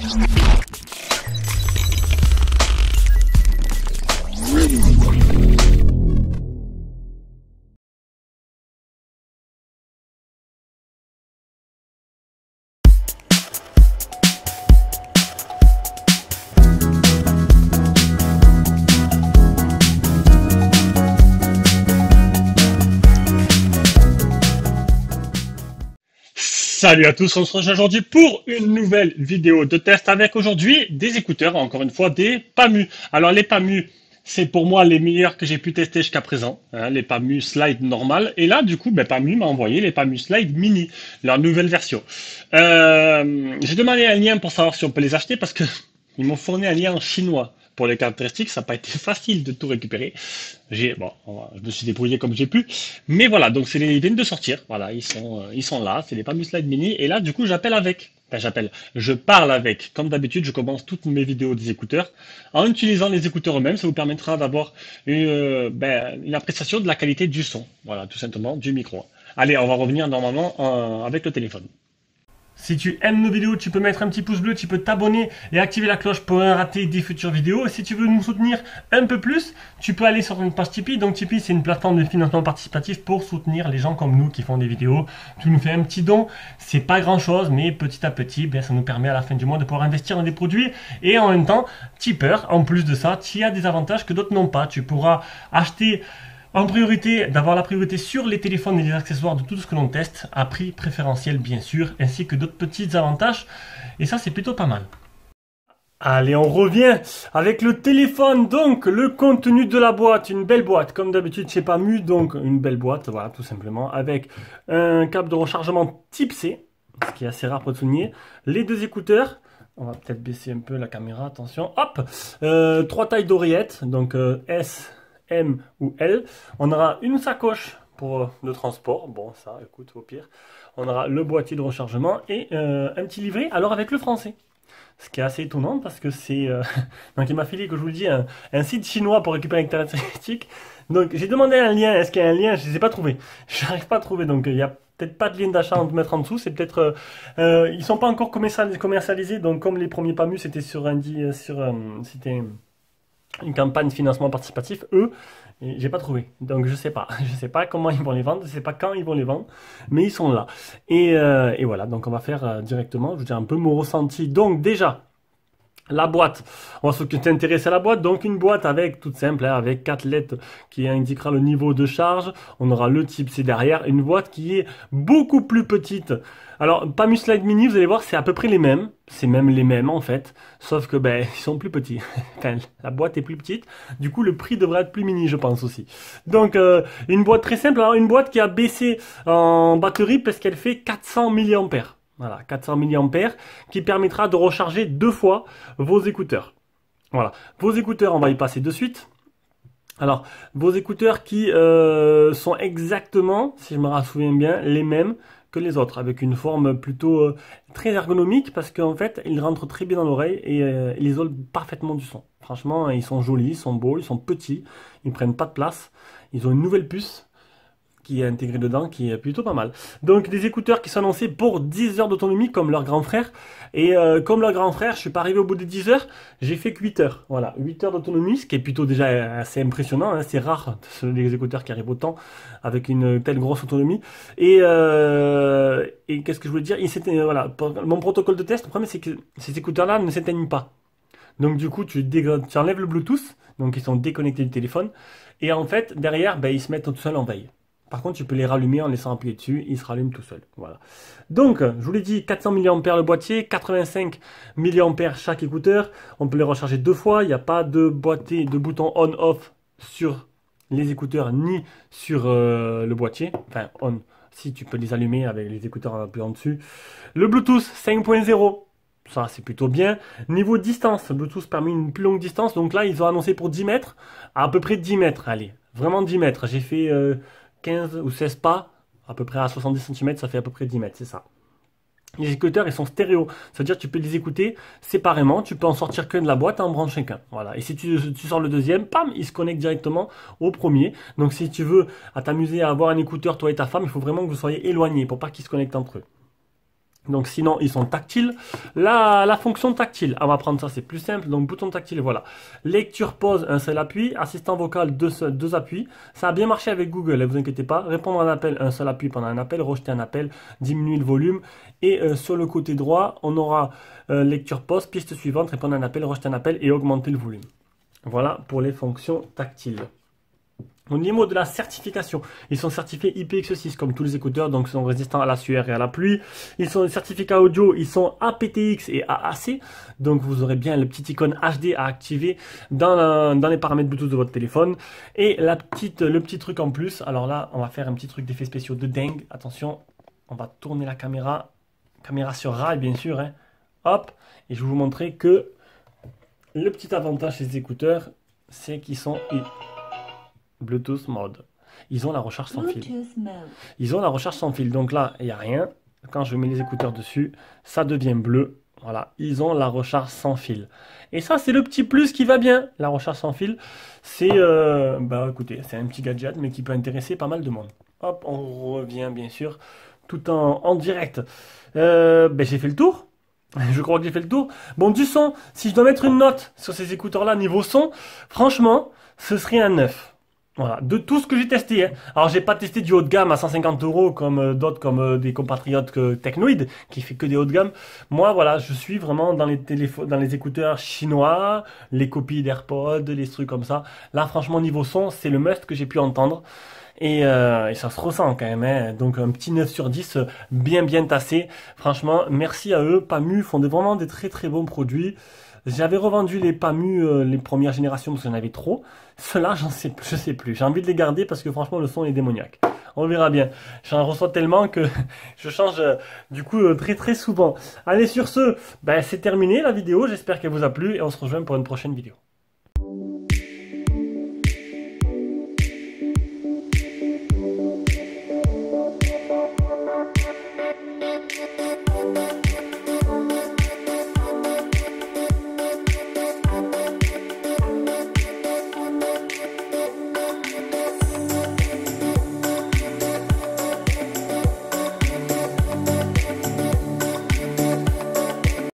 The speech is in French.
Salut à tous, on se retrouve aujourd'hui pour une nouvelle vidéo de test avec aujourd'hui des écouteurs, encore une fois des PAMU. Alors les PAMU, c'est pour moi les meilleurs que j'ai pu tester jusqu'à présent, hein, les PAMU Slide normal. Et là du coup, PAMU m'a envoyé les PAMU Slide Mini, leur nouvelle version. J'ai demandé un lien pour savoir si on peut les acheter parce que ils m'ont fourni un lien en chinois. Pour les caractéristiques, ça n'a pas été facile de tout récupérer. Je me suis débrouillé comme j'ai pu. Mais voilà, donc ils viennent de sortir. Voilà, ils sont là. C'est les PAMU Slide Mini. Et là, du coup, je parle avec. Comme d'habitude, je commence toutes mes vidéos des écouteurs en utilisant les écouteurs eux-mêmes. Ça vous permettra d'avoir une appréciation de la qualité du son. Voilà, tout simplement, du micro. Allez, on va revenir normalement avec le téléphone. Si tu aimes nos vidéos, tu peux mettre un petit pouce bleu, tu peux t'abonner et activer la cloche pour rien rater des futures vidéos. Et si tu veux nous soutenir un peu plus, tu peux aller sur une page Tipeee. Donc Tipeee, c'est une plateforme de financement participatif pour soutenir les gens comme nous qui font des vidéos. Tu nous fais un petit don, c'est pas grand chose, mais petit à petit, ça nous permet à la fin du mois de pouvoir investir dans des produits. Et en même temps, tipeur, en plus de ça, tu as des avantages que d'autres n'ont pas. Tu pourras acheter en priorité, d'avoir la priorité sur les téléphones et les accessoires de tout ce que l'on teste, à prix préférentiel bien sûr, ainsi que d'autres petits avantages. Et ça, c'est plutôt pas mal. Allez, on revient avec le téléphone. Donc, le contenu de la boîte, une belle boîte, comme d'habitude chez PAMU. Donc, une belle boîte, voilà, tout simplement, avec un câble de rechargement type C, ce qui est assez rare pour le souligner. Les deux écouteurs. On va peut-être baisser un peu la caméra, attention. Hop, 3 tailles d'oreillettes, donc S, M ou L. On aura une sacoche pour le transport. Bon, ça, écoute, au pire. On aura le boîtier de rechargement et un petit livret, alors avec le français. Ce qui est assez étonnant parce que c'est... donc, il m'a filé, que je vous le dis, un site chinois pour récupérer les caractéristiques. Donc, j'ai demandé un lien. Est-ce qu'il y a un lien? Je ne les ai pas trouvé. Je n'arrive pas à trouver. Donc, il n'y a peut-être pas de lien d'achat à mettre en dessous. C'est peut-être... ils ne sont pas encore commercialisés. Donc, comme les premiers PAMU, c'était c'était une campagne de financement participatif, j'ai pas trouvé. Donc je sais pas. Je sais pas comment ils vont les vendre, je sais pas quand ils vont les vendre, mais ils sont là. Et voilà, donc on va faire directement, je vous dis un peu mon ressenti. Donc déjà, la boîte, on va s'intéresser à la boîte. Donc une boîte avec, toute simple, hein, avec 4 lettres qui indiquera le niveau de charge. On aura le type C derrière. Une boîte qui est beaucoup plus petite. Alors, PAMU Slide Mini, vous allez voir, c'est à peu près les mêmes. C'est même les mêmes en fait. Sauf que ils sont plus petits. La boîte est plus petite. Du coup, le prix devrait être plus mini, je pense aussi. Donc, une boîte très simple. Alors, une boîte qui a baissé en batterie parce qu'elle fait 400 mAh. Voilà, 400 mAh qui permettra de recharger 2 fois vos écouteurs. Voilà, vos écouteurs, on va y passer de suite. Alors, vos écouteurs qui sont exactement, si je me souviens bien, les mêmes que les autres, avec une forme plutôt très ergonomique parce qu'en fait, ils rentrent très bien dans l'oreille et ils isolent parfaitement du son. Franchement, ils sont jolis, ils sont beaux, ils sont petits, ils ne prennent pas de place. Ils ont une nouvelle puce qui est intégré dedans, qui est plutôt pas mal. Donc des écouteurs qui sont annoncés pour 10 heures d'autonomie comme leur grand frère. Et comme leur grand frère, je suis pas arrivé au bout des 10 heures, j'ai fait que 8 heures. Voilà, 8 heures d'autonomie, ce qui est plutôt déjà assez impressionnant. Hein. C'est rare les écouteurs qui arrivent autant avec une telle grosse autonomie. Et qu'est-ce que je voulais dire? Voilà, mon protocole de test, le problème c'est que ces écouteurs-là ne s'éteignent pas. Donc du coup, tu enlèves le Bluetooth, donc ils sont déconnectés du téléphone. Et en fait, derrière, ils se mettent tout seuls en veille. Par contre, tu peux les rallumer en laissant appuyer dessus, ils se rallument tout seuls. Voilà. Donc, je vous l'ai dit, 400 mAh le boîtier, 85 mAh chaque écouteur. On peut les recharger 2 fois. Il n'y a pas de bouton on-off sur les écouteurs ni sur le boîtier. Enfin, on. Si tu peux les allumer avec les écouteurs un peu en dessus. Le Bluetooth 5.0. Ça, c'est plutôt bien. Niveau distance, Bluetooth permet une plus longue distance. Donc là, ils ont annoncé pour 10 mètres. À peu près 10 mètres. Allez, vraiment 10 mètres. J'ai fait 15 ou 16 pas, à peu près à 70 cm, ça fait à peu près 10 mètres, c'est ça. Les écouteurs, ils sont stéréo. C'est-à-dire que tu peux les écouter séparément. Tu peux en sortir qu'un de la boîte et en brancher qu'un. Voilà. Et si tu sors le deuxième, pam, il se connecte directement au premier. Donc si tu veux t'amuser à avoir un écouteur, toi et ta femme, il faut vraiment que vous soyez éloignés pour pas qu'ils se connectent entre eux. Donc sinon, ils sont tactiles. La fonction tactile, on va prendre ça, c'est plus simple. Donc bouton tactile, voilà. Lecture, pause, un seul appui. Assistant vocal, deux appuis. Ça a bien marché avec Google, ne vous inquiétez pas. Répondre à un appel, un seul appui pendant un appel. Rejeter un appel, diminuer le volume. Et sur le côté droit, on aura lecture, pause, piste suivante, répondre à un appel, rejeter un appel et augmenter le volume. Voilà pour les fonctions tactiles. Au niveau de la certification, ils sont certifiés IPX6 comme tous les écouteurs, donc ils sont résistants à la sueur et à la pluie. Ils sont certificats audio, ils sont aptX et AAC, donc vous aurez bien le petit icône HD à activer dans les paramètres Bluetooth de votre téléphone. Et le petit truc en plus, alors là, on va faire un petit truc d'effets spéciaux de dingue. Attention, on va tourner la caméra sur rail bien sûr, hein. Hop, et je vais vous montrer que le petit avantage de ces écouteurs, c'est qu'ils sont Bluetooth mode. Ils ont la recharge sans fil. Ils ont la recharge sans fil. Donc là, il n'y a rien. Quand je mets les écouteurs dessus, ça devient bleu. Voilà, ils ont la recharge sans fil. Et ça, c'est le petit plus qui va bien. La recharge sans fil, c'est écoutez, c'est un petit gadget, mais qui peut intéresser pas mal de monde. Hop, on revient bien sûr, tout en direct. J'ai fait le tour. Je crois que j'ai fait le tour. Bon, du son, si je dois mettre une note sur ces écouteurs-là niveau son, franchement, ce serait un 9. Voilà, de tout ce que j'ai testé, hein. Alors j'ai pas testé du haut de gamme à 150 € comme d'autres, comme des compatriotes que Technoid, qui fait que des hauts de gamme. Moi, voilà, je suis vraiment dans les téléphones, dans les écouteurs chinois, les copies d'AirPods, les trucs comme ça. Là, franchement, niveau son, c'est le must que j'ai pu entendre. Et ça se ressent quand même, hein. Donc un petit 9 sur 10, bien tassé. Franchement, merci à eux. Pamu font vraiment des très très bons produits. J'avais revendu les Pamu, les premières générations, parce qu'il y en avait trop. Ceux-là, je sais plus. J'ai envie de les garder parce que franchement, le son est démoniaque. On verra bien. J'en reçois tellement que je change du coup très très souvent. Allez, sur ce, c'est terminé la vidéo. J'espère qu'elle vous a plu et on se rejoint pour une prochaine vidéo.